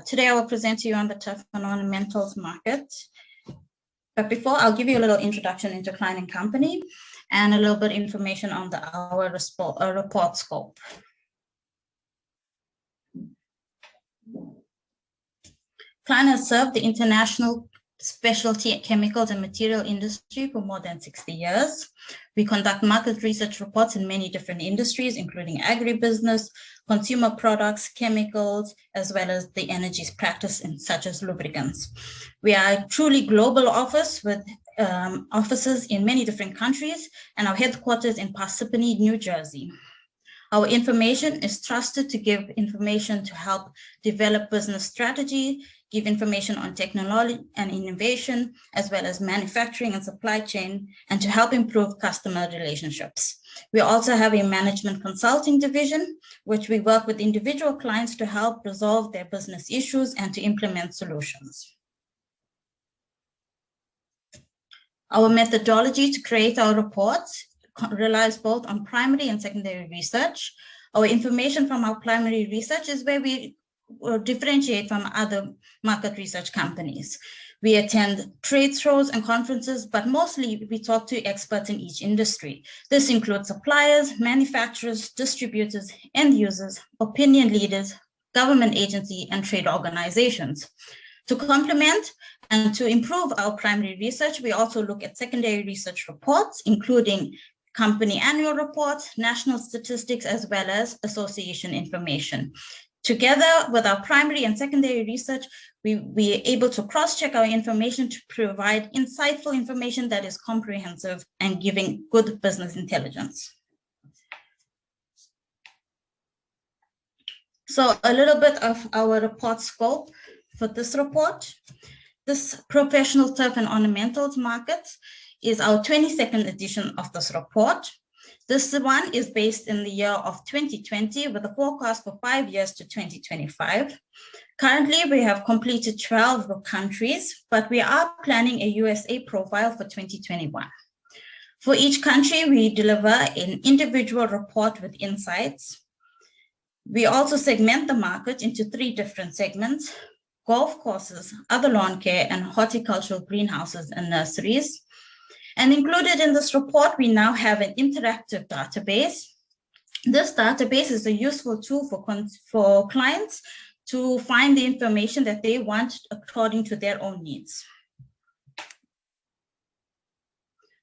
Today I will present to you on the turf and ornamentals market. But before, I'll give you a little introduction into client and company and a little bit information on our report scope. Client has served the international specialty chemicals and material industry for more than 60 years. We conduct market research reports in many different industries, including agribusiness, consumer products, chemicals, as well as the energies practice such as lubricants. We are a truly global office with offices in many different countries, and our headquarters in Parsippany, New Jersey. Our information is trusted to give information to help develop business strategy, give information on technology and innovation, as well as manufacturing and supply chain, and to help improve customer relationships. We also have a management consulting division, which we work with individual clients to help resolve their business issues and to implement solutions. Our methodology to create our reports relies both on primary and secondary research. Our information from our primary research is where we differentiate from other market research companies. We attend trade shows and conferences, but mostly we talk to experts in each industry. This includes suppliers, manufacturers, distributors, end users, opinion leaders, government agency, and trade organizations. To complement and to improve our primary research, we also look at secondary research reports, including company annual reports, national statistics, as well as association information. Together with our primary and secondary research, we are able to cross-check our information to provide insightful information that is comprehensive and giving good business intelligence. So a little bit of our report scope for this report. This professional turf and ornamentals market is our 22nd edition of this report. This one is based in the year of 2020 with a forecast for 5 years to 2025. Currently, we have completed 12 countries, but we are planning a USA profile for 2021. For each country, we deliver an individual report with insights. We also segment the market into 3 different segments: golf courses, other lawn care, and horticultural greenhouses and nurseries. And included in this report, we now have an interactive database. This database is a useful tool for clients to find the information that they want according to their own needs.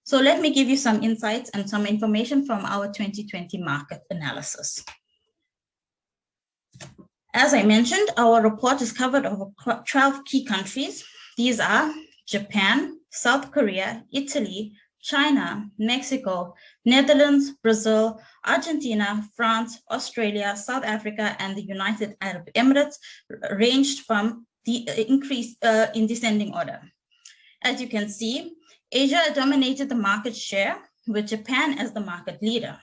So let me give you some insights and some information from our 2020 market analysis. As I mentioned, our report is covered over 12 key countries. These are Japan, South Korea, Italy, China, Mexico, Netherlands, Brazil, Argentina, France, Australia, South Africa, and the United Arab Emirates, ranged from the increase in descending order. As you can see, Asia dominated the market share, with Japan as the market leader.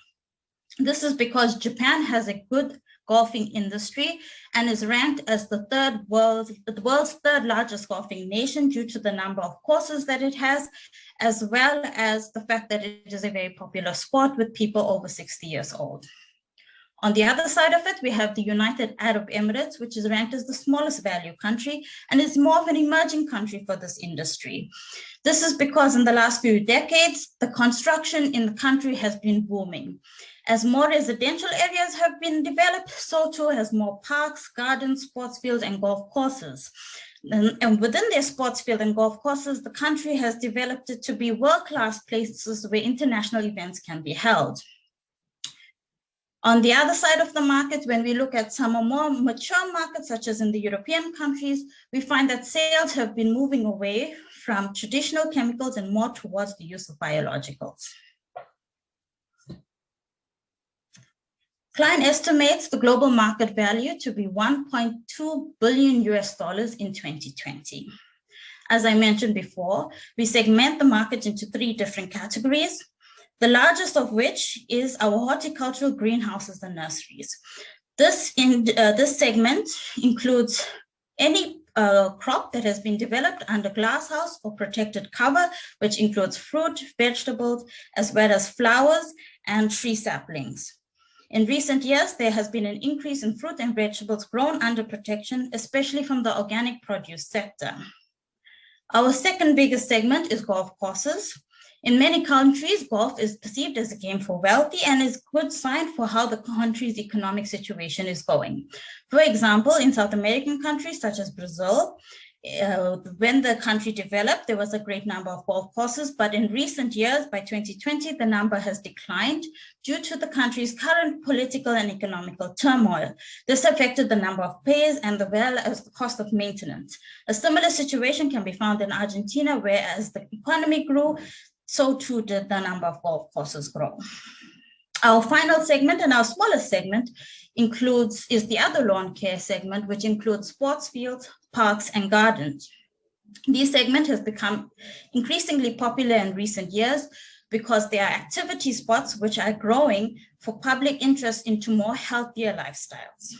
This is because Japan has a good golfing industry and is ranked as the world's third largest golfing nation due to the number of courses that it has, as well as the fact that it is a very popular sport with people over 60 years old. On the other side of it, we have the United Arab Emirates, which is ranked as the smallest value country and is more of an emerging country for this industry. This is because in the last few decades, the construction in the country has been booming. As more residential areas have been developed, so too has more parks, gardens, sports fields, and golf courses. And within their sports field and golf courses, the country has developed it to be world-class places where international events can be held. On the other side of the market, when we look at some more mature markets, such as in the European countries, we find that sales have been moving away from traditional chemicals and more towards the use of biologicals. Client estimates the global market value to be $1.2 billion in 2020. As I mentioned before, we segment the market into 3 different categories, the largest of which is our horticultural greenhouses and nurseries. This segment includes any crop that has been developed under glasshouse or protected cover, which includes fruit, vegetables, as well as flowers and tree saplings. In recent years, there has been an increase in fruit and vegetables grown under protection, especially from the organic produce sector. Our second biggest segment is golf courses. In many countries, golf is perceived as a game for wealthy and is a good sign for how the country's economic situation is going. For example, in South American countries such as Brazil, when the country developed, there was a great number of golf courses, but in recent years, by 2020, the number has declined due to the country's current political and economical turmoil. This affected the number of players and as well as the cost of maintenance. A similar situation can be found in Argentina, where as the economy grew, so too did the number of golf courses grow. Our final segment and our smallest segment is the other lawn care segment, which includes sports fields, parks, and gardens. This segment has become increasingly popular in recent years because there are activity spots which are growing for public interest into more healthier lifestyles.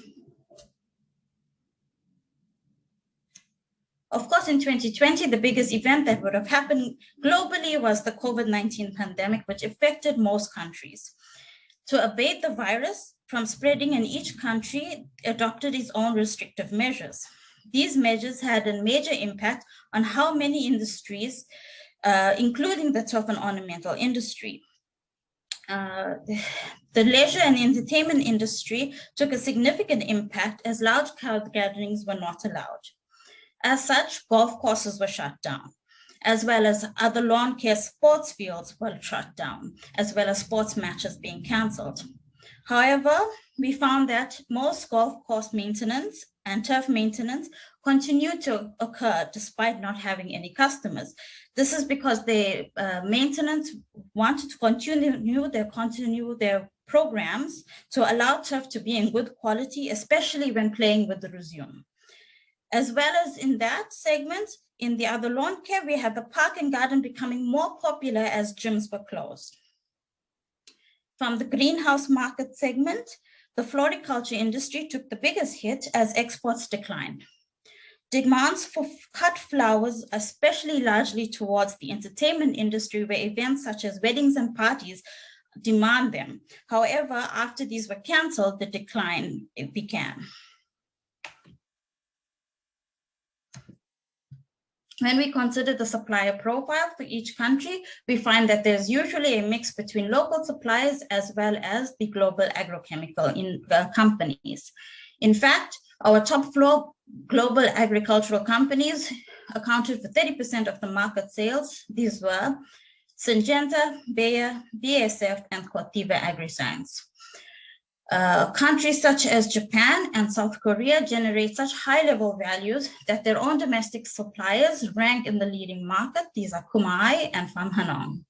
Of course, in 2020, the biggest event that would have happened globally was the COVID-19 pandemic, which affected most countries. To abate the virus from spreading in each country, adopted its own restrictive measures. These measures had a major impact on how many industries, including the turf and ornamental industry. The leisure and entertainment industry took a significant impact as large crowd gatherings were not allowed. As such, golf courses were shut down, as well as other lawn care sports fields were shut down, as well as sports matches being cancelled. However, we found that most golf course maintenance and turf maintenance continued to occur despite not having any customers. This is because the maintenance wanted to continue their programs to allow turf to be in good quality, especially when playing with the resume. As well as in that segment, in the other lawn care, we had the park and garden becoming more popular as gyms were closed. From the greenhouse market segment, the floriculture industry took the biggest hit as exports declined. Demands for cut flowers, especially largely towards the entertainment industry, where events such as weddings and parties demand them. However, after these were canceled, the decline began. When we consider the supplier profile for each country, we find that there's usually a mix between local suppliers as well as the global agrochemical companies. In fact, our top four global agricultural companies accounted for 30% of the market sales. These were Syngenta, Bayer, BASF, and Corteva Agriscience. Countries such as Japan and South Korea generate such high-level values that their own domestic suppliers rank in the leading market. These are Kumai and Pham Hanong.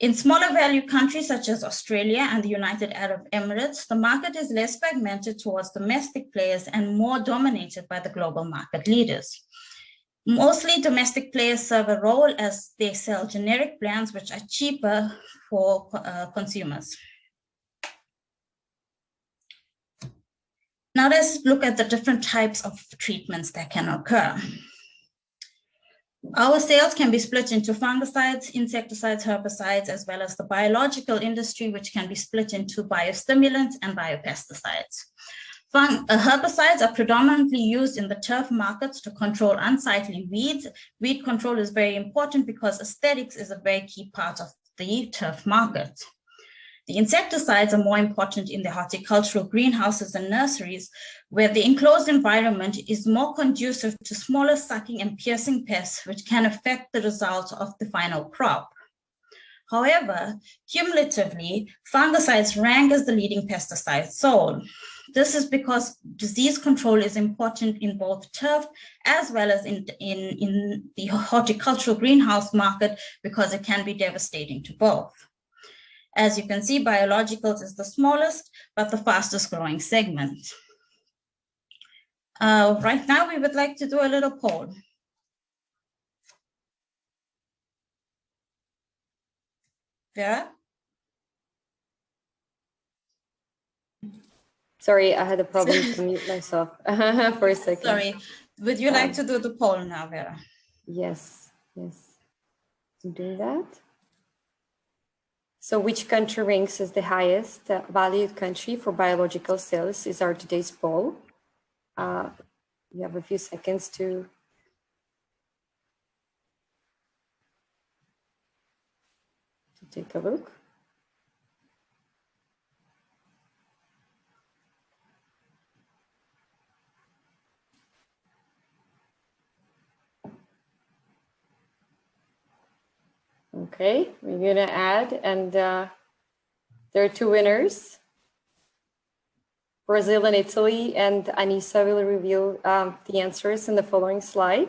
In smaller value countries such as Australia and the United Arab Emirates, the market is less fragmented towards domestic players and more dominated by the global market leaders. Mostly domestic players serve a role as they sell generic brands which are cheaper for consumers. Now let's look at the different types of treatments that can occur. Our sales can be split into fungicides, insecticides, herbicides, as well as the biological industry, which can be split into biostimulants and biopesticides. Herbicides are predominantly used in the turf markets to control unsightly weeds. Weed control is very important because aesthetics is a very key part of the turf market. The insecticides are more important in the horticultural greenhouses and nurseries, where the enclosed environment is more conducive to smaller sucking and piercing pests, which can affect the result of the final crop. However, cumulatively, fungicides rank as the leading pesticide sold. This is because disease control is important in both turf as well as in the horticultural greenhouse market, because it can be devastating to both. As you can see, biologicals is the smallest, but the fastest growing segment. Right now, we would like to do a little poll. Vera? Sorry, I had a problem to mute myself for a second. Sorry, would you like to do the poll now, Vera? Yes, yes. Do that. So which country ranks as the highest valued country for biological sales is our today's poll. You have a few seconds to take a look. Okay, we're gonna add, and there are two winners, Brazil and Italy, and Anissa will reveal the answers in the following slide.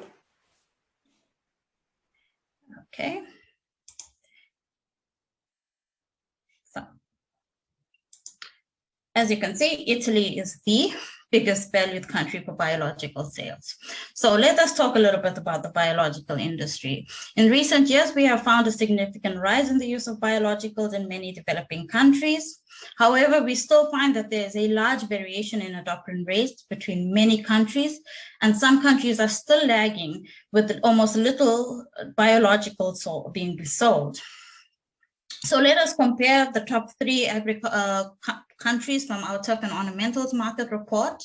Okay. So, as you can see, Italy is the biggest valued country for biological sales. So let us talk a little bit about the biological industry. In recent years, we have found a significant rise in the use of biologicals in many developing countries. However, we still find that there is a large variation in adoption rates between many countries, and some countries are still lagging with almost little biologicals being sold. So let us compare the top 3 countries from our turf and ornamentals market report.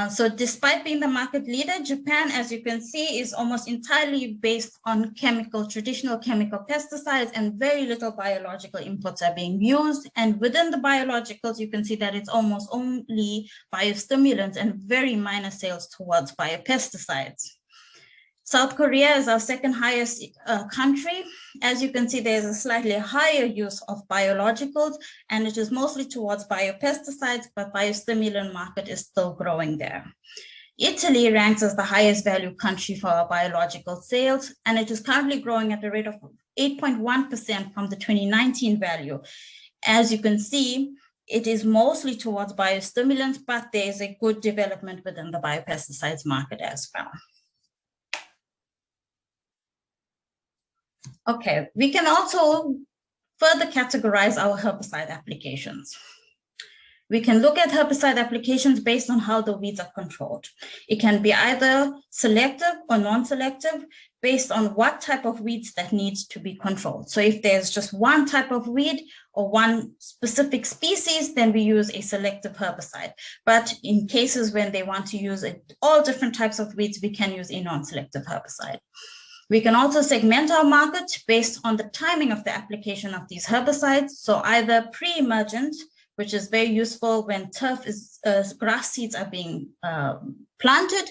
So despite being the market leader, Japan, as you can see, is almost entirely based on traditional chemical pesticides, and very little biological inputs are being used. And within the biologicals, you can see that it's almost only biostimulants and very minor sales towards biopesticides. South Korea is our second highest country. As you can see, there's a slightly higher use of biologicals, and it is mostly towards biopesticides, but biostimulant market is still growing there. Italy ranks as the highest value country for our biological sales, and it is currently growing at a rate of 8.1% from the 2019 value. As you can see, it is mostly towards biostimulants, but there is a good development within the biopesticides market as well. Okay, we can also further categorize our herbicide applications. We can look at herbicide applications based on how the weeds are controlled. It can be either selective or non-selective based on what type of weeds that needs to be controlled. So if there's just one type of weed or one specific species, then we use a selective herbicide. But in cases when they want to use all different types of weeds, we can use a non-selective herbicide. We can also segment our market based on the timing of the application of these herbicides. So either pre-emergent, which is very useful when grass seeds are being planted,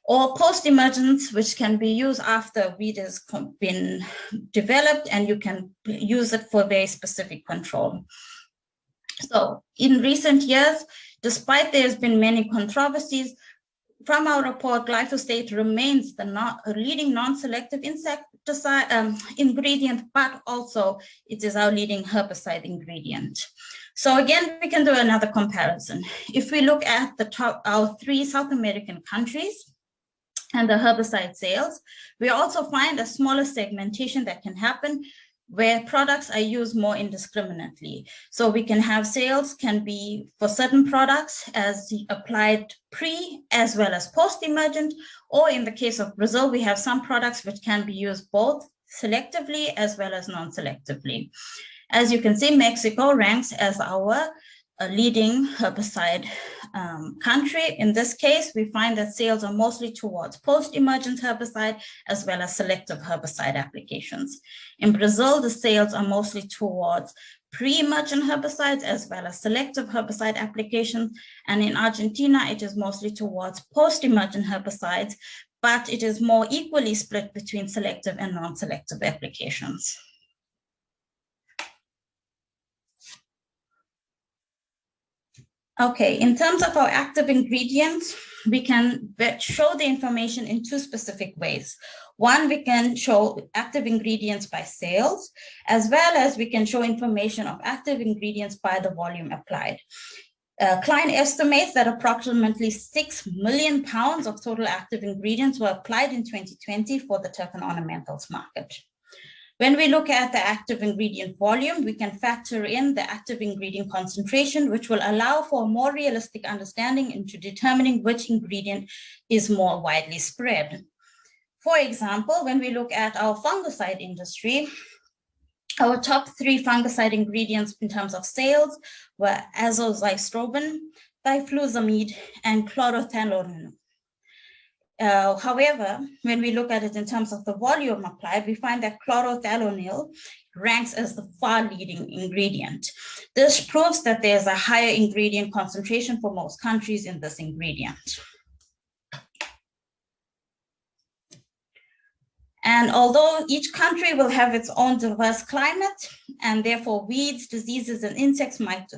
or post-emergent, which can be used after weed has been developed, and you can use it for very specific control. So in recent years, despite there's been many controversies, from our report, glyphosate remains the leading non-selective insecticide ingredient, but also it is our leading herbicide ingredient. So again, we can do another comparison. If we look at our 3 South American countries and the herbicide sales, we also find a smaller segmentation that can happen where products are used more indiscriminately. So we can have sales can be for certain products as applied pre as well as post-emergent, or in the case of Brazil, we have some products which can be used both selectively as well as non-selectively. As you can see, Mexico ranks as our leading herbicide country. In this case, we find that sales are mostly towards post-emergent herbicide as well as selective herbicide applications. In Brazil, the sales are mostly towards pre-emergent herbicides as well as selective herbicide applications. And in Argentina, it is mostly towards post-emergent herbicides, but it is more equally split between selective and non-selective applications. Okay, in terms of our active ingredients, we can show the information in 2 specific ways. One, we can show active ingredients by sales, as well as we can show information of active ingredients by the volume applied. Klein estimates that approximately 6 million pounds of total active ingredients were applied in 2020 for the turf and ornamentals market. When we look at the active ingredient volume, we can factor in the active ingredient concentration, which will allow for a more realistic understanding into determining which ingredient is more widely spread. For example, when we look at our fungicide industry, Our top 3 fungicide ingredients in terms of sales were azoxystrobin, diflusamide, and chlorothalonil. However, when we look at it in terms of the volume applied, we find that chlorothalonil ranks as the far leading ingredient. This proves that there's a higher ingredient concentration for most countries in this ingredient. And although each country will have its own diverse climate, and therefore weeds, diseases, and insects might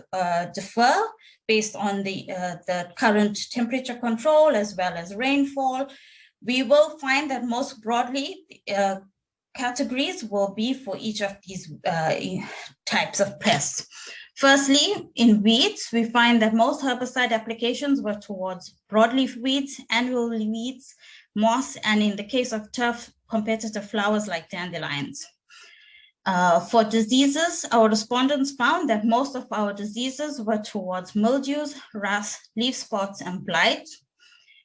differ based on the current temperature control as well as rainfall, we will find that most broadly categories will be for each of these types of pests. Firstly, in weeds, we find that most herbicide applications were towards broadleaf weeds, annual weeds, moss, and in the case of turf, competitive flowers like dandelions. For diseases, our respondents found that most of our diseases were towards mildews, rust, leaf spots, and blight.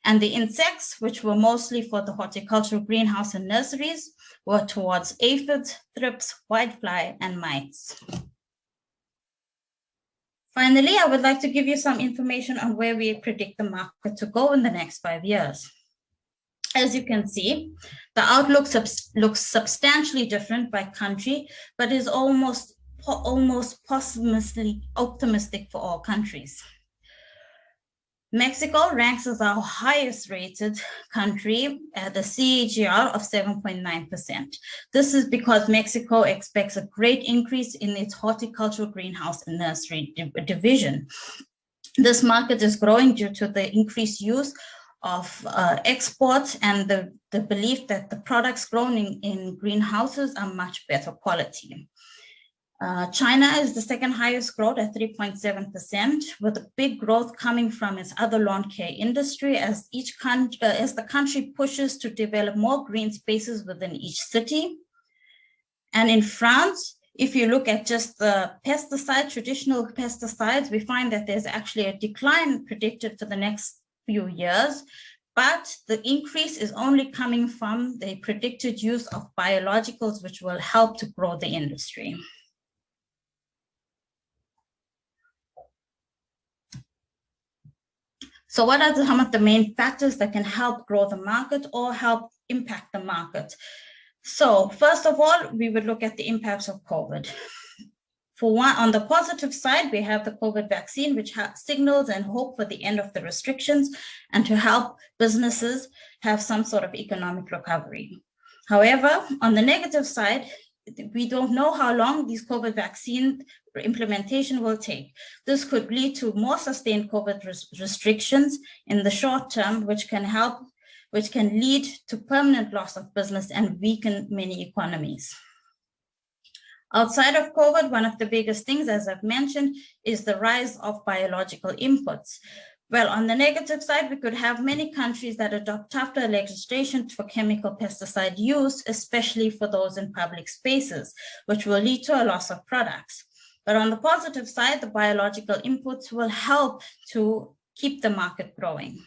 And the insects, which were mostly for the horticultural greenhouse and nurseries, were towards aphids, thrips, whitefly, and mites. Finally, I would like to give you some information on where we predict the market to go in the next 5 years. As you can see, the outlook looks substantially different by country, but is almost pessimistically optimistic for all countries. Mexico ranks as our highest rated country at a CAGR of 7.9%. This is because Mexico expects a great increase in its horticultural greenhouse and nursery division. This market is growing due to the increased use of exports and the belief that the products grown in greenhouses are much better quality. China is the second highest growth at 3.7%, with a big growth coming from its other lawn care industry as the country pushes to develop more green spaces within each city. And in France, if you look at just the pesticides, traditional pesticides, we find that there's actually a decline predicted for the next few years, but the increase is only coming from the predicted use of biologicals, which will help to grow the industry. So what are some of the main factors that can help grow the market or help impact the market? So first of all, we would look at the impacts of COVID. For one, on the positive side, we have the COVID vaccine, which signals and hope for the end of the restrictions and to help businesses have some sort of economic recovery. However, on the negative side, we don't know how long these COVID vaccine implementation will take. This could lead to more sustained COVID restrictions in the short term, which can lead to permanent loss of business and weaken many economies. Outside of COVID, one of the biggest things, as I've mentioned, is the rise of biological inputs. Well, on the negative side, we could have many countries that adopt tougher legislation for chemical pesticide use, especially for those in public spaces, which will lead to a loss of products. But on the positive side, the biological inputs will help to keep the market growing.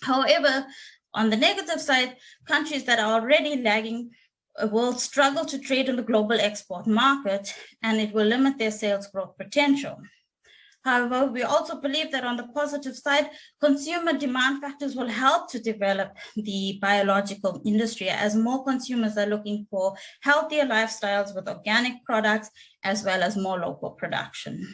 However, on the negative side, countries that are already lagging will struggle to trade in the global export market, and it will limit their sales growth potential. However, we also believe that on the positive side, consumer demand factors will help to develop the biological industry as more consumers are looking for healthier lifestyles with organic products as well as more local production.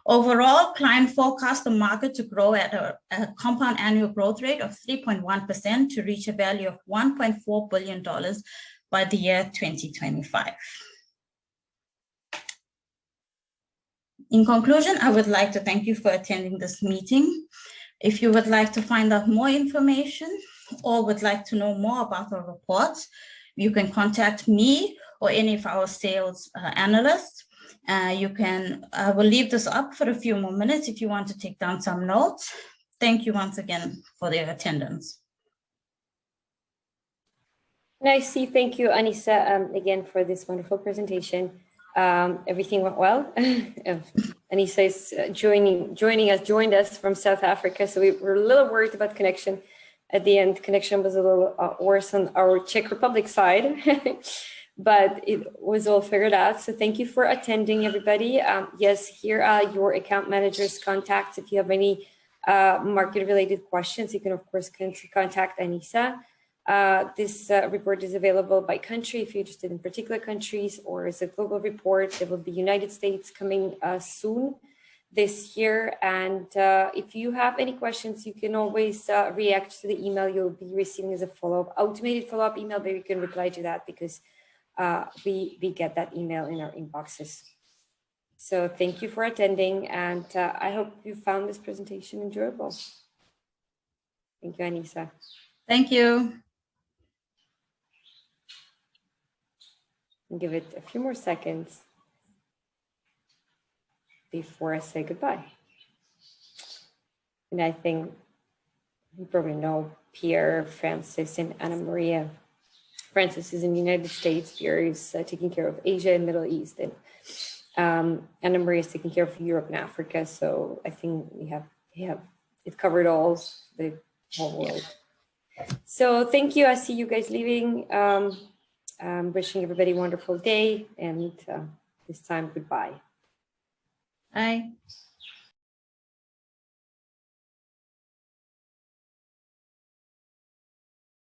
Overall, clients forecast the market to grow at a compound annual growth rate of 3.1% to reach a value of $1.4 billion by the year 2025. In conclusion, I would like to thank you for attending this meeting. If you would like to find out more information or would like to know more about our reports, you can contact me or any of our sales analysts. I will leave this up for a few more minutes if you want to take down some notes. Thank you once again for their attendance. Nice. Thank you, Anissa, again for this wonderful presentation. Everything went well. Anissa is joined us from South Africa, so we were a little worried about connection. At the end, connection was a little worse on our Czech Republic side, but it was all figured out. So thank you for attending, everybody. Yes, here are your account manager's contacts. If you have any market-related questions, you can, of course, contact Anissa. This report is available by country if you're interested in particular countries, or as a global report. There will be United States coming soon this year. And if you have any questions, you can always react to the email you'll be receiving as a follow-up, automated follow-up email, but you can reply to that because we get that email in our inboxes. So thank you for attending, and I hope you found this presentation enjoyable. Thank you, Anissa. Thank you. I'll give it a few more seconds before I say goodbye. And I think you probably know Pierre, Francis, and Anna Maria. Francis is in the United States, Pierre is taking care of Asia and Middle East, and Anna Maria is taking care of Europe and Africa. So I think we have it covered all the whole world. So thank you. I see you guys leaving. I'm wishing everybody a wonderful day, and this time, goodbye. Bye.